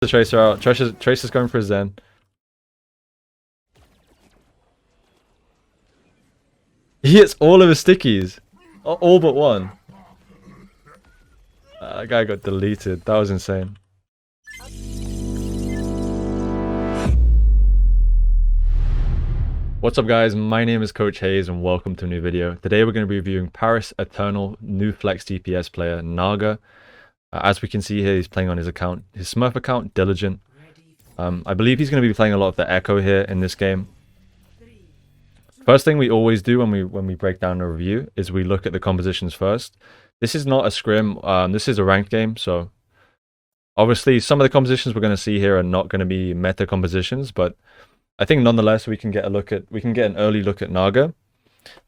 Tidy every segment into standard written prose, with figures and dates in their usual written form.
The Tracer out. Tracer's going for his Zen. He hits all of his stickies. All but one. That guy got deleted. That was insane. What's up guys, my name is Coach Hayes and welcome to a new video. Today we're going to be reviewing Paris Eternal new flex DPS player Naga. As we can see here, he's playing on his account, his Smurf account, Diligent. I believe he's going to be playing a lot of the Echo here in this game. First thing we always do when we break down a review is we look at the compositions first. This is not a scrim, this is a ranked game, so obviously some of the compositions we're going to see here are not going to be meta compositions, but I think nonetheless we can get an early look at Naga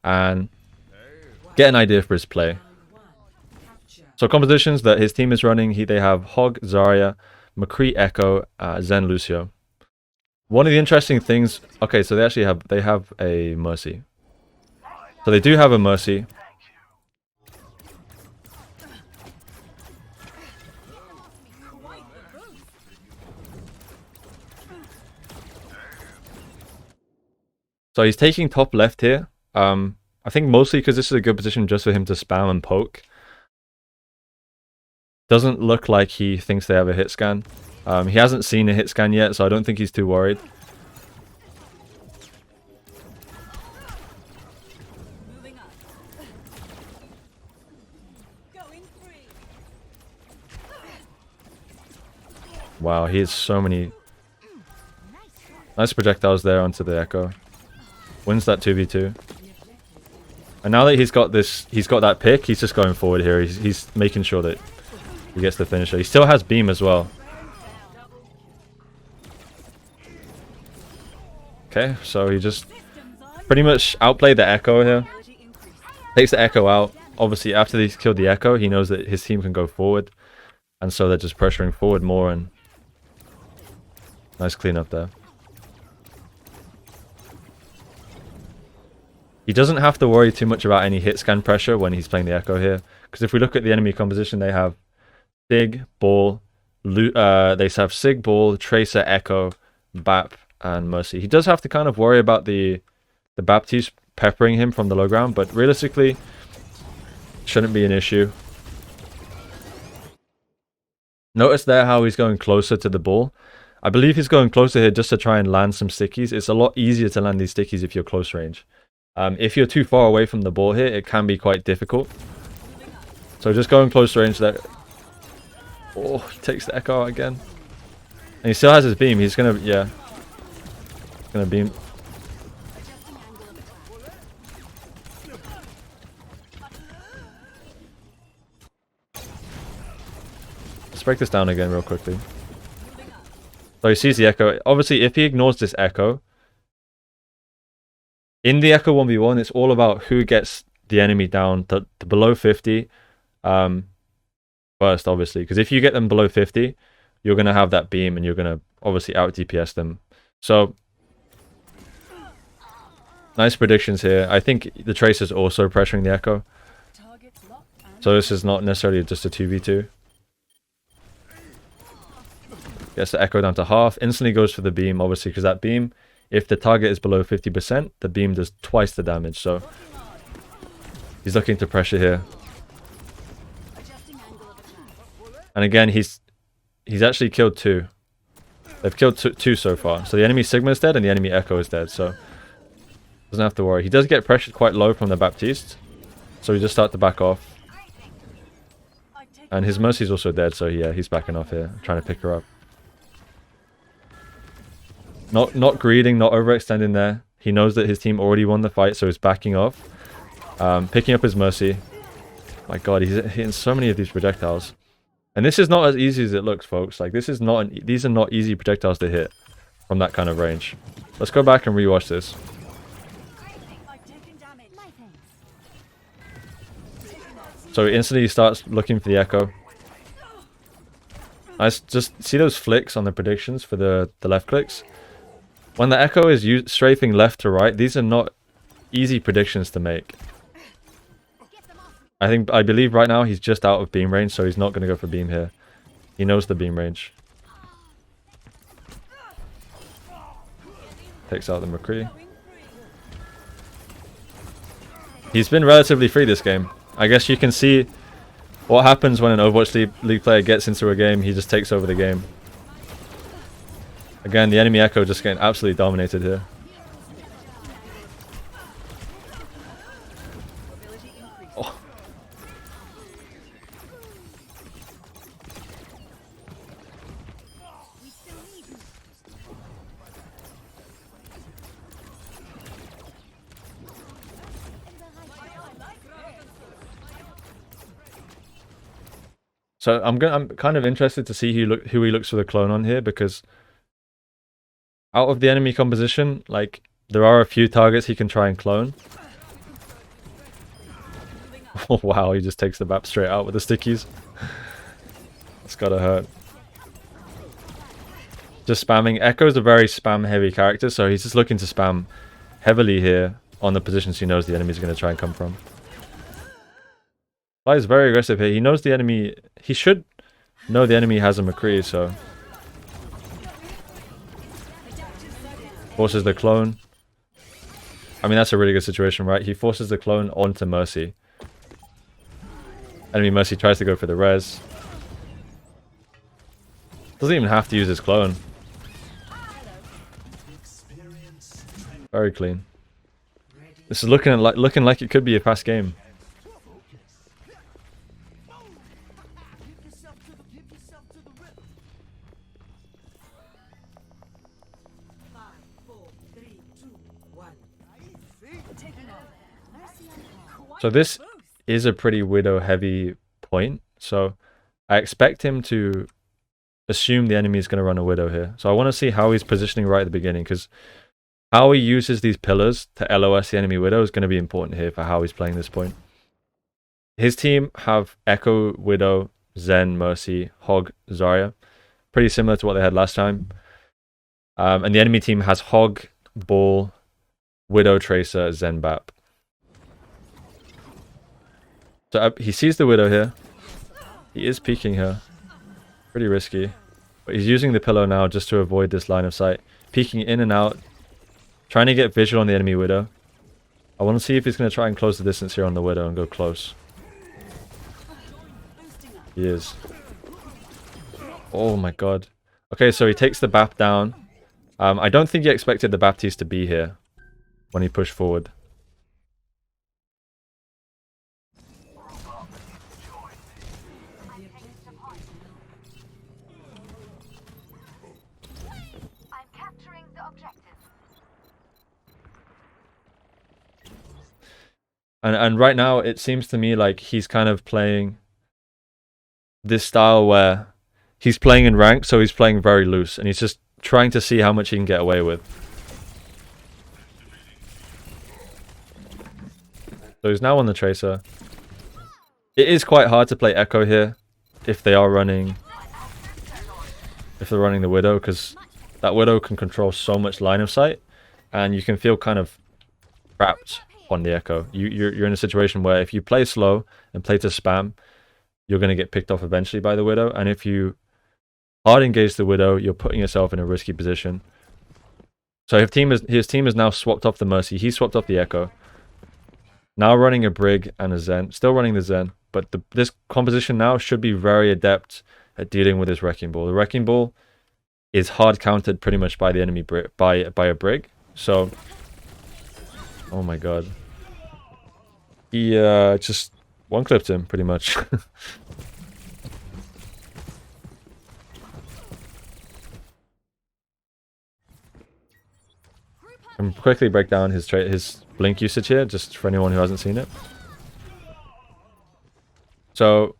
and get an idea for his play. So compositions that his team is running, they have Hog, Zarya, McCree, Echo, Zen, Lucio. One of the interesting things, okay, so they have a Mercy. So they do have a Mercy. So he's taking top left here. I think mostly because this is a good position just for him to spam and poke. Doesn't look like he thinks they have a hit scan. He hasn't seen a hit scan yet, so I don't think he's too worried. Wow, he has so many nice projectiles there onto the Echo. Wins that 2v2. And now that he's got that pick, he's just going forward here. He's making sure that he gets the finisher. He still has beam as well. Okay, so he just pretty much outplayed the Echo here. Takes the Echo out. Obviously, after he's killed the Echo, he knows that his team can go forward. And so they're just pressuring forward more, and nice cleanup there. He doesn't have to worry too much about any hit scan pressure when he's playing the Echo here. Because if we look at the enemy composition, they have Sig, Ball, they have Sig, Ball, Tracer, Echo, Bap, and Mercy. He does have to kind of worry about the Baptiste peppering him from the low ground, but realistically, shouldn't be an issue. Notice there how he's going closer to the ball. I believe he's going closer here just to try and land some stickies. It's a lot easier to land these stickies if you're close range. If you're too far away from the ball here, it can be quite difficult. So just going close range there. Oh, he takes the Echo out again. And he still has his beam. He's gonna, yeah. Gonna beam. Let's break this down again real quickly. So he sees the Echo. Obviously, if he ignores this Echo, in the Echo 1v1, it's all about who gets the enemy down to below 50 first, obviously. Because if you get them below 50, you're going to have that beam and you're going to obviously out-DPS them. So, nice predictions here. I think the Tracer's also pressuring the Echo. So this is not necessarily just a 2v2. Gets the Echo down to half. Instantly goes for the beam, obviously, because that beam, if the target is below 50%, the beam does twice the damage. So he's looking to pressure here. And again, he's actually killed two. They've killed two so far. So the enemy Sigma is dead and the enemy Echo is dead. So doesn't have to worry. He does get pressured quite low from the Baptiste. So we just start to back off. And his Mercy's also dead. So yeah, he's backing off here, trying to pick her up. Not greeding, not overextending there. He knows that his team already won the fight, so he's backing off. Picking up his Mercy. My god, he's hitting so many of these projectiles. And this is not as easy as it looks, folks. Like, this is not these are not easy projectiles to hit from that kind of range. Let's go back and rewatch this. So he instantly starts looking for the Echo. I just see those flicks on the predictions for the left clicks. When the Echo is strafing left to right, these are not easy predictions to make. I believe right now he's just out of beam range, so he's not going to go for beam here. He knows the beam range. Takes out the McCree. He's been relatively free this game. I guess you can see what happens when an Overwatch League player gets into a game. He just takes over the game. Again, the enemy Echo just getting absolutely dominated here. Oh. So I'm kind of interested to see who he looks for the clone on here, because out of the enemy composition, like, there are a few targets he can try and clone. Oh wow, he just takes the map straight out with the stickies. It's gotta hurt. Just spamming. Echo's a very spam heavy character, so he's just looking to spam heavily here on the positions he knows the enemy's gonna try and come from. Fly is very aggressive here. He knows the enemy. He should know the enemy has a McCree, so forces the clone. I mean, that's a really good situation, right? He forces the clone onto Mercy. Enemy Mercy tries to go for the res. Doesn't even have to use his clone. Very clean. This is looking like it could be a fast game. So this is a pretty Widow heavy point, so I expect him to assume the enemy is going to run a Widow here. So I want to see how he's positioning right at the beginning, because how he uses these pillars to LOS the enemy Widow is going to be important here for how he's playing this point. His team have Echo, Widow, Zen, Mercy, Hog, Zarya. Pretty similar to what they had last time. And the enemy team has Hog, Ball, Widow, Tracer, Zen, Bap. So he sees the Widow here. He is peeking her. Pretty risky. But he's using the pillow now just to avoid this line of sight. Peeking in and out. Trying to get visual on the enemy Widow. I want to see if he's going to try and close the distance here on the Widow and go close. He is. Oh my god. Okay, so he takes the BAP down. I don't think he expected the Baptiste to be here when he pushed forward. And right now, it seems to me like he's kind of playing this style where he's playing in rank, so he's playing very loose, and he's just trying to see how much he can get away with. So he's now on the Tracer. It is quite hard to play Echo here if they're running the Widow, because that Widow can control so much line of sight, and you can feel kind of trapped on the Echo. You're in a situation where if you play slow and play to spam, you're going to get picked off eventually by the Widow, and if you hard engage the Widow, you're putting yourself in a risky position. So his team has now swapped off the Mercy. He swapped off the Echo. Now running a Brig and a Zen. Still running the Zen, but this composition now should be very adept at dealing with this Wrecking Ball. The Wrecking Ball is hard countered pretty much by the enemy by a Brig. So, oh my god. He just one-clipped him, pretty much. And quickly break down his blink usage here, just for anyone who hasn't seen it. So,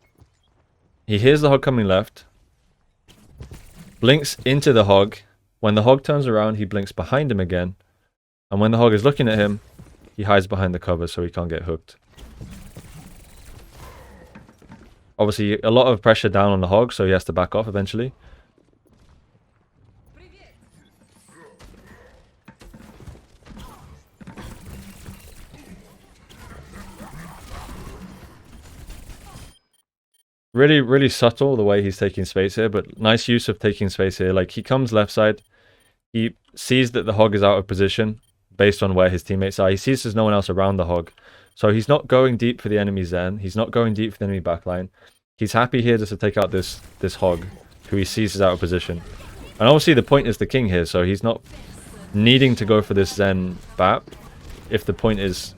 he hears the Hog coming left. Blinks into the Hog. When the Hog turns around, he blinks behind him again. And when the Hog is looking at him, he hides behind the cover so he can't get hooked. Obviously, a lot of pressure down on the Hog, so he has to back off eventually. Really, really subtle the way he's taking space here, but nice use of taking space here. Like, he comes left side, He sees that the hog is out of position based on where his teammates are. He sees there's no one else around the hog. So he's not going deep for the enemy Zen. He's not going deep for the enemy backline. He's happy here just to take out this hog, who he sees is out of position. And obviously the point is the king here, so he's not needing to go for this Zen BAP if the point is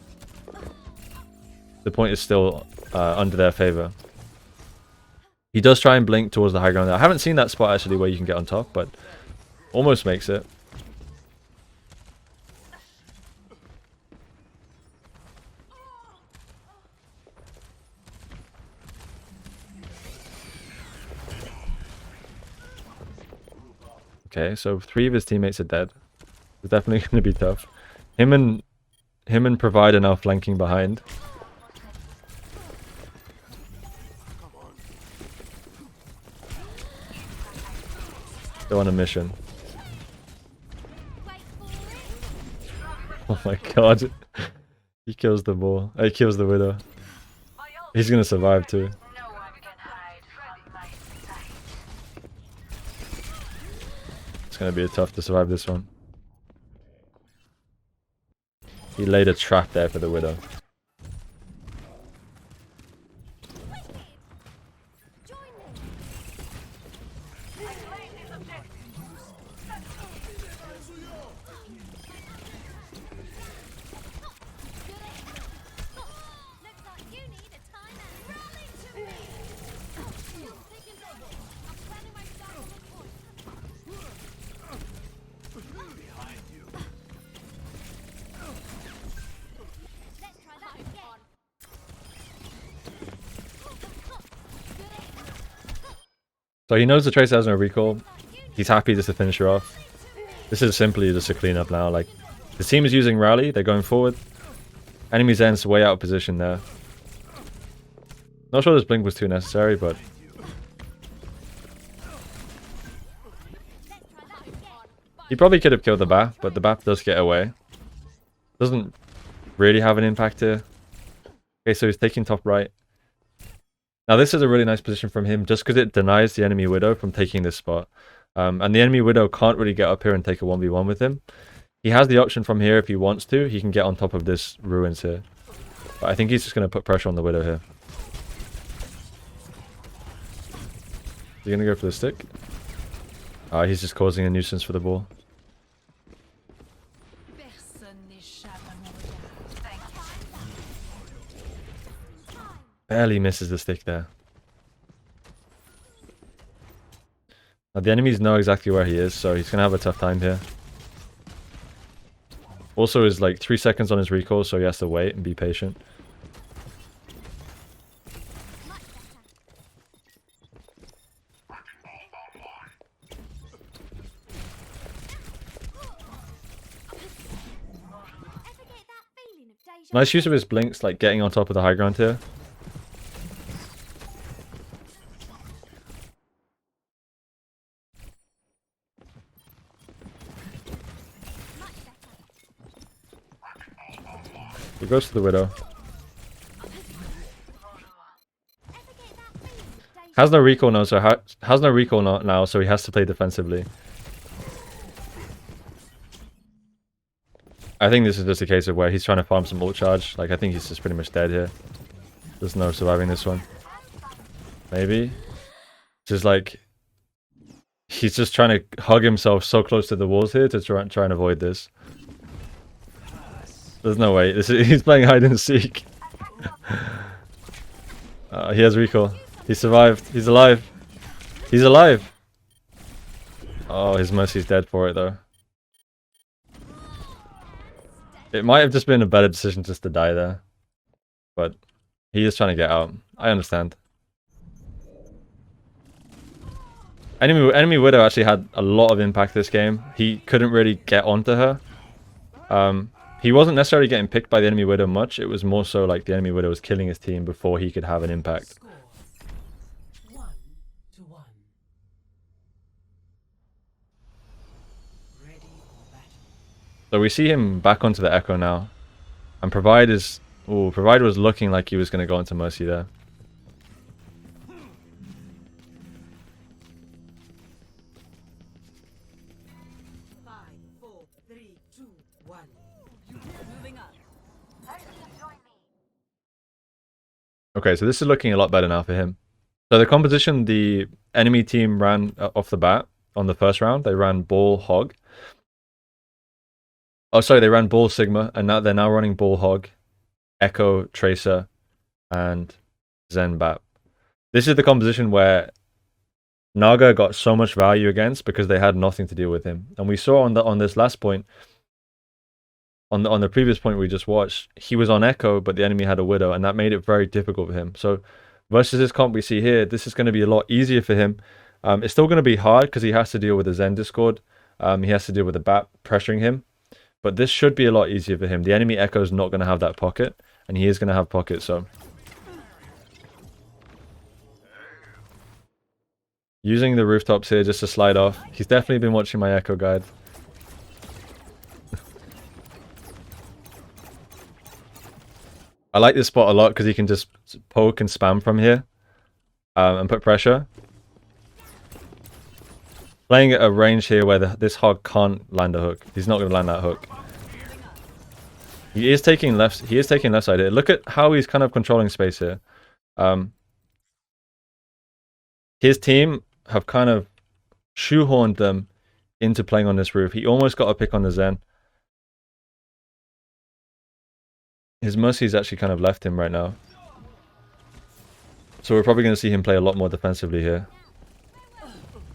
still under their favor. He does try and blink towards the high ground. I haven't seen that spot actually where you can get on top, but almost makes it. Okay, so 3 of his teammates are dead. It's definitely going to be tough. Him and Provide are now flanking behind. They're on a mission. Oh my god. He kills the ball. He kills the widow. He's going to survive too. It's going to be tough to survive this one. He laid a trap there for the widow. So he knows the Tracer has no recall. He's happy just to finish her off. This is simply just a cleanup now. Like, the team is using rally. They're going forward. Enemy Zen's way out of position there. Not sure this blink was too necessary, but he probably could have killed the BAP, but the BAP does get away. Doesn't really have an impact here. Okay, so he's taking top right. Now this is a really nice position from him just because it denies the enemy Widow from taking this spot. And the enemy Widow can't really get up here and take a 1v1 with him. He has the option from here if he wants to. He can get on top of this ruins here. But I think he's just going to put pressure on the Widow here. Is he going to go for the stick? He's just causing a nuisance for the ball. Barely misses the stick there. Now the enemies know exactly where he is, so he's going to have a tough time here. Also is like 3 seconds on his recall, so he has to wait and be patient. Nice use of his blinks, like getting on top of the high ground here. He goes to the Widow. Has no recall now, so has no recall now, so he has to play defensively. I think this is just a case of where he's trying to farm some ult charge. Like, I think he's just pretty much dead here. There's no surviving this one. Maybe. Just like, he's just trying to hug himself so close to the walls here to try and avoid this. There's no way. He's playing hide and seek. He has recall. He survived. He's alive. He's alive. Oh, his Mercy's dead for it though. It might have just been a better decision just to die there. But he is trying to get out. I understand. Enemy Widow actually had a lot of impact this game. He couldn't really get onto her. He wasn't necessarily getting picked by the enemy Widow much. It was more so like the enemy Widow was killing his team before he could have an impact. So we see him back onto the Echo now. And Provide is... Ooh, Provide was looking like he was going to go into Mercy there. 3, 2, 1. Moving up. Okay, so this is looking a lot better now for him. So the composition the enemy team ran off the bat on the first round, they ran Ball Hog. Oh, sorry, they ran Ball Sigma, and now they're now running Ball Hog, Echo Tracer, and Zen Bat. This is the composition where Naga got so much value against because they had nothing to deal with him. And we saw on this last point, on the previous point we just watched, he was on Echo, but the enemy had a Widow, and that made it very difficult for him. So versus this comp we see here, this is going to be a lot easier for him. It's still going to be hard because he has to deal with the Zen Discord. He has to deal with the Bat pressuring him. But this should be a lot easier for him. The enemy Echo is not going to have that pocket, and he is going to have pocket, so... Using the rooftops here just to slide off. He's definitely been watching my Echo guide. I like this spot a lot because he can just poke and spam from here and put pressure. Playing at a range here where this hog can't land a hook. He's not going to land that hook. He is taking left side here. Look at how he's kind of controlling space here. His team have kind of shoehorned them into playing on this roof. He almost got a pick on the Zen. His Mercy's actually kind of left him right now. So we're probably going to see him play a lot more defensively here.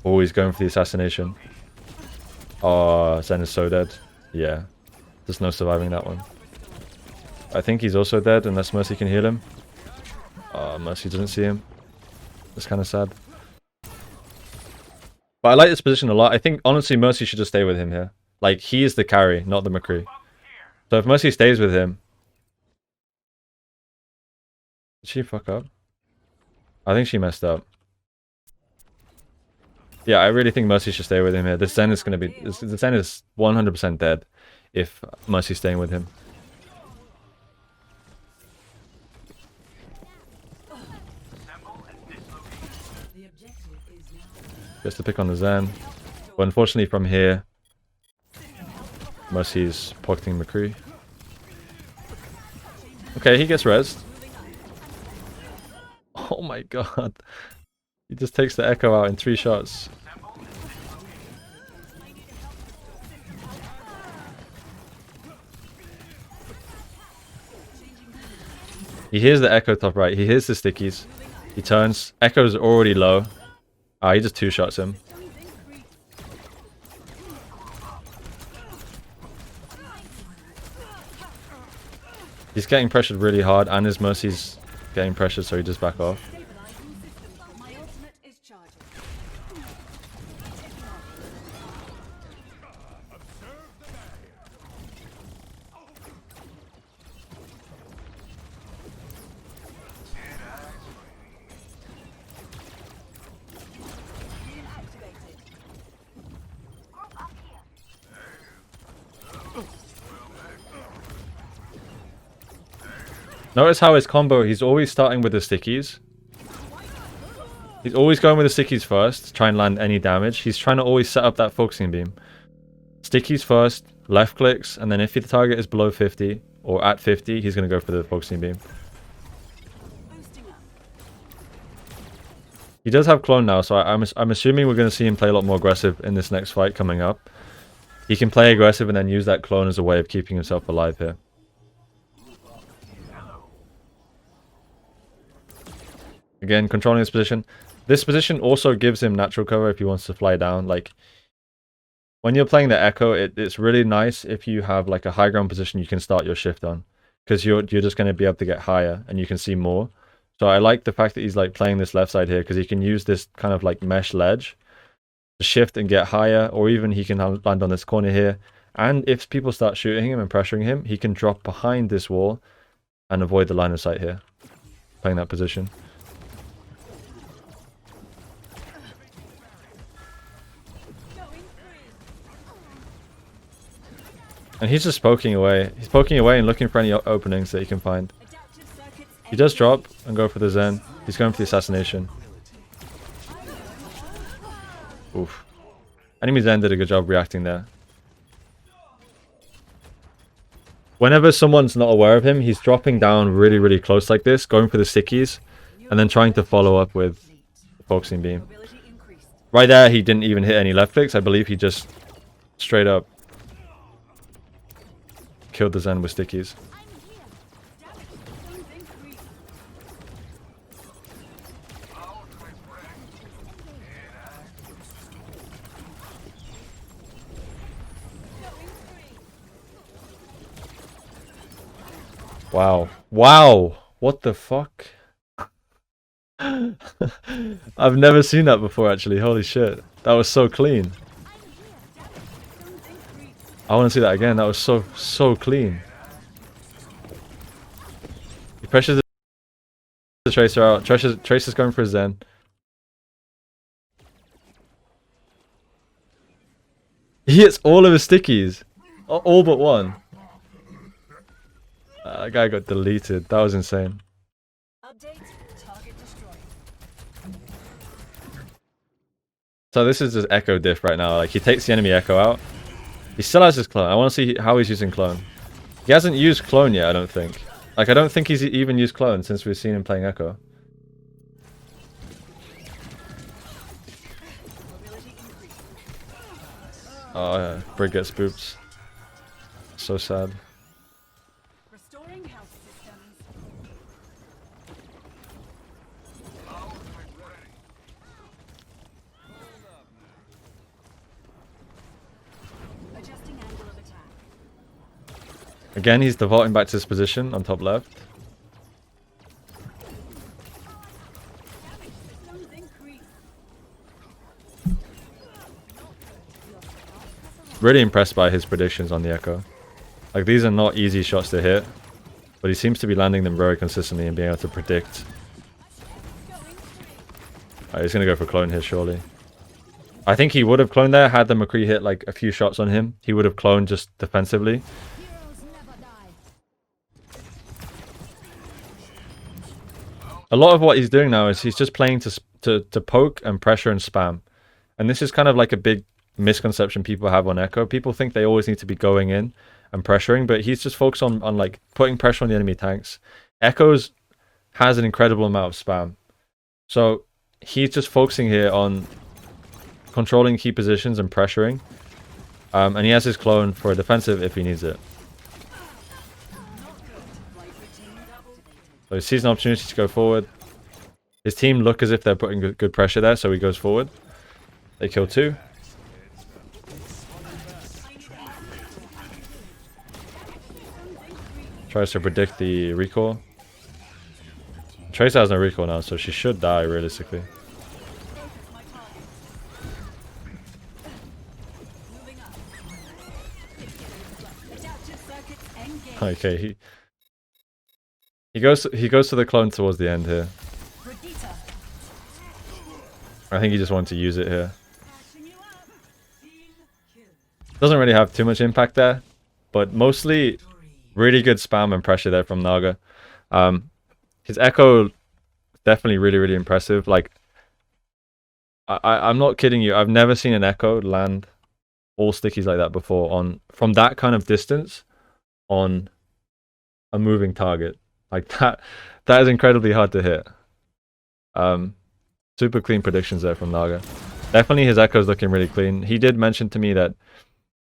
Always going for the assassination. Oh, Zen is so dead. Yeah. There's no surviving that one. I think he's also dead unless Mercy can heal him. Oh, Mercy doesn't see him. That's kind of sad. But I like this position a lot. I think, honestly, Mercy should just stay with him here. Like, he is the carry, not the McCree. So if Mercy stays with him... Did she fuck up? I think she messed up. Yeah, I really think Mercy should stay with him here. This Zen is going to be... The Zen is 100% dead if Mercy's staying with him. Just to pick on the Zen. But unfortunately from here, Mercy's pocketing McCree. Okay, he gets rezzed. Oh my god. He just takes the Echo out in 3 shots. He hears the Echo top right. He hears the stickies. He turns. Echo's already low. Ah, he just 2-shots him. He's getting pressured really hard, and his Mercy's getting pressured, so he just back off. Notice how his combo, he's always starting with the stickies. He's always going with the stickies first to try and land any damage. He's trying to always set up that focusing beam. Stickies first, left clicks, and then if the target is below 50 or at 50, he's going to go for the focusing beam. He does have clone now, so I'm assuming we're going to see him play a lot more aggressive in this next fight coming up. He can play aggressive and then use that clone as a way of keeping himself alive here. Again, controlling this position. This position also gives him natural cover if he wants to fly down. Like, when you're playing the Echo, it's really nice if you have like a high ground position you can start your shift on. Because you're just going to be able to get higher and you can see more. So I like the fact that he's like playing this left side here because he can use this kind of like mesh ledge to shift and get higher, or even he can land on this corner here. And if people start shooting him and pressuring him, he can drop behind this wall and avoid the line of sight here. Playing that position. And he's just poking away. He's poking away and looking for any openings that he can find. He does drop and go for the Zen. He's going for the assassination. Oof. Enemy Zen did a good job reacting there. Whenever someone's not aware of him, he's dropping down really, really close like this, going for the stickies, and then trying to follow up with the focusing beam. Mobility increased. Right there, he didn't even hit any left clicks. I believe he just straight up killed the Zen with stickies. Zones increased. Wow. Wow. What the fuck? I've never seen that before, actually. Holy shit. That was so clean. Zones increased. I want to see that again. That was so clean. He pressures the Tracer out. Tracer's going for his Zen. He hits all of his stickies. All but one. That guy got deleted. That was insane. Update. Target destroyed. So this is his Echo diff right now. Like, he takes the enemy Echo out. He still has his clone. I want to see how he's using clone. He hasn't used clone yet, I don't think. Like, I don't think he's even used clone since we've seen him playing Echo. Mobility increased. Oh, yeah. Brig gets booped. So sad. Restoring health systems. Adjusting angle of attack. Again, he's defaulting back to his position on top left. Zones increased. Really impressed by his predictions on the Echo. Like, these are not easy shots to hit, but he seems to be landing them very consistently and being able to predict. Alright, he's going to go for clone here, surely. I think he would have cloned there had the McCree hit like a few shots on him. He would have cloned just defensively. A lot of what he's doing now is he's just playing to poke and pressure and spam. And this is kind of like a big misconception people have on Echo. People think they always need to be going in and pressuring, but he's just focused on like putting pressure on the enemy tanks. Echoes has an incredible amount of spam. So he's just focusing here on controlling key positions and pressuring. And he has his clone for a defensive if he needs it. So he sees an opportunity to go forward. His team look as if they're putting good pressure there, so he goes forward. They kill two. Tries to predict the recall. Tracer has no recall now, so she should die realistically. Moving up. Adaptive circuits engaged. Okay, he goes to the clone towards the end here. Brigitte. I think he just wanted to use it here. Catching you up. Team kill. Doesn't really have too much impact there, but mostly really good spam and pressure there from Naga. His Echo definitely really impressive. Like, I'm not kidding you. I've never seen an Echo land all stickies like that before from that kind of distance on a moving target. Like that is incredibly hard to hit. Super clean predictions there from Naga. Definitely his Echo's looking really clean. He did mention to me that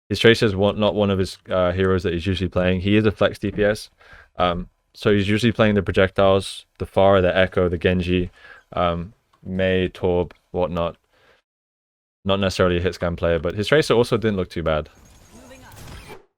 his Tracer is not one of his heroes that he's usually playing. He is a flex DPS. So he's usually playing the projectiles, the Pharah, the Echo, the Genji, Mei, Torb, whatnot. Not necessarily a hit scan player, but his Tracer also didn't look too bad.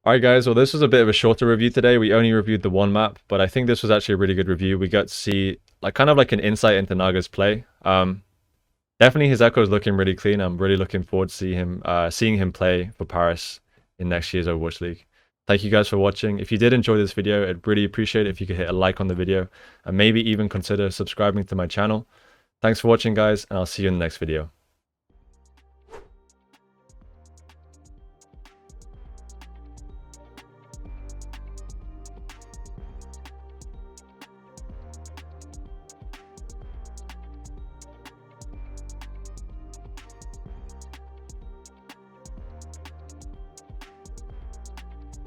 Alright guys, well this was a bit of a shorter review today. We only reviewed the one map, but I think this was actually a really good review. We got to see like kind of like an insight into Naga's play. Definitely his Echo is looking really clean. I'm really looking forward to seeing him play for Paris in next year's Overwatch League. Thank you guys for watching. If you did enjoy this video, I'd really appreciate it if you could hit a like on the video and maybe even consider subscribing to my channel. Thanks for watching guys, and I'll see you in the next video.